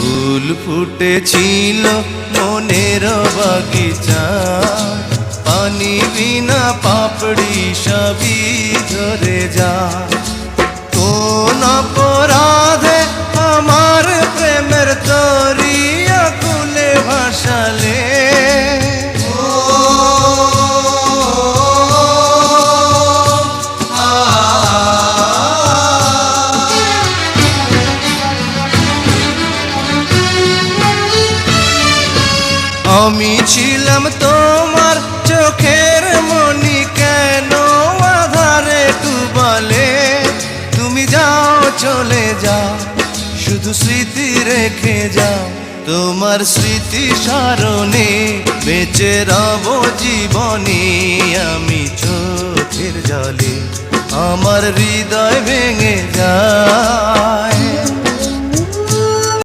ফুল ফুটেছিল মনের বাগিচা, পানি বিনা পাপড়ি সবই ঝরে যায়। কোন অপরাধে আমার প্রেমের তরি আকুলে ভাসালে, আমি ছিলাম তোমার চোখের মনি, কেন আধারে ডুবালে? তুমি যাও চলে যাও, শুধু স্মৃতি রেখে যাও। তোমার স্মৃতি স্মরণে বেঁচে রব জীবনে। আমি চোখের জলে আমার হৃদয় ভেঙে যায়।